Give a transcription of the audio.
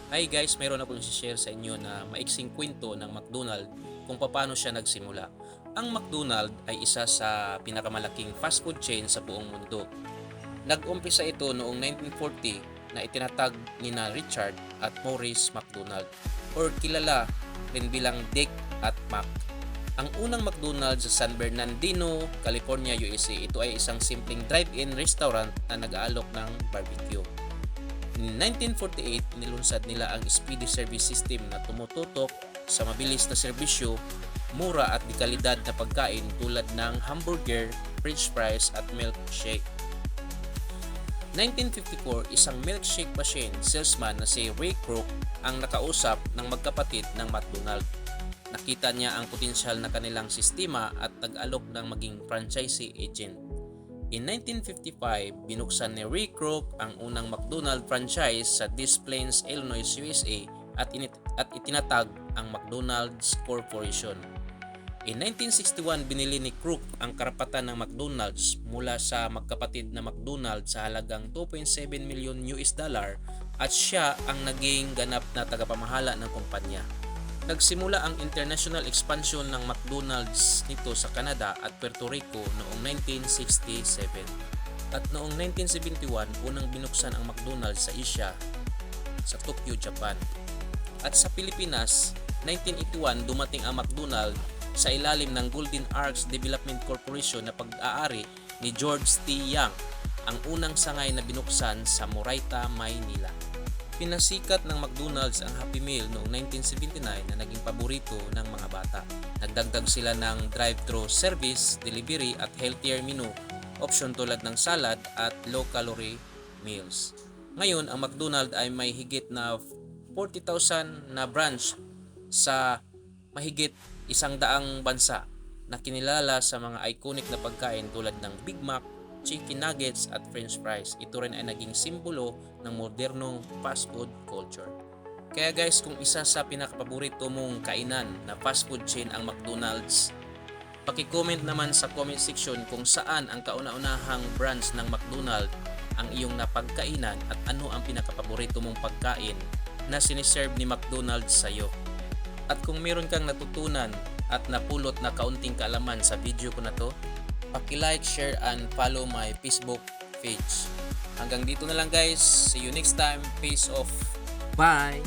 Hi guys, mayroon akong i-share sa inyo na maiksing kwento ng McDonald kung paano siya nagsimula. Ang McDonald ay isa sa pinakamalaking fast food chain sa buong mundo. Nag-umpisa ito noong 1940 na itinatag ni na Richard at Maurice McDonald or kilala rin bilang Dick at Mac. Ang unang McDonald's sa San Bernardino, California, USA, ito ay isang simpleng drive-in restaurant na nag-aalok ng barbecue. In 1948, nilunsad nila ang speedy service system na tumututok sa mabilis na serbisyo, mura at dekalidad na pagkain tulad ng hamburger, french fries at milkshake. 1954, isang milkshake machine salesman na si Ray Kroc ang nakausap ng magkapatid ng McDonald. Nakita niya ang potensyal na kanilang sistema at nag-alok ng maging franchisee agent. In 1955, binuksan ni Ray Kroc ang unang McDonald franchise sa Des Plaines, Illinois, USA at itinatag ang McDonald's Corporation. In 1961, binili ni Kroc ang karapatan ng McDonald's mula sa magkapatid na McDonald sa halagang $2.7 million at siya ang naging ganap na tagapamahala ng kumpanya. Nagsimula ang international expansion ng McDonald's nito sa Canada at Puerto Rico noong 1967. At noong 1971, unang binuksan ang McDonald's sa Asia sa Tokyo, Japan. At sa Pilipinas, 1981 dumating ang McDonald's sa ilalim ng Golden Arcs Development Corporation na pag-aari ni George T. Young, ang unang sangay na binuksan sa Moraita, Maynila. Pinasikat ng McDonald's ang Happy Meal noong 1979 na naging paborito ng mga bata. Nagdagdag sila ng drive-thru service, delivery at healthier menu, option tulad ng salad at low-calorie meals. Ngayon, ang McDonald's ay may higit na 40,000 na branch sa mahigit 100 bansa na kinilala sa mga iconic na pagkain tulad ng Big Mac, chicken nuggets at french fries. Ito rin ay naging simbolo ng modernong fast food culture. Kaya guys, kung isa sa pinakapaborito mong kainan na fast food chain ang McDonald's, paki-comment naman sa comment section kung saan ang kauna-unahang branch ng McDonald's ang iyong napagkainan at ano ang pinakapaborito mong pagkain na siniserve ni McDonald's sa iyo. At kung meron kang natutunan at napulot na kaunting kaalaman sa video ko na to, paki-like, share, and follow my Facebook page. Hanggang dito na lang guys. See you next time. Peace off. Bye!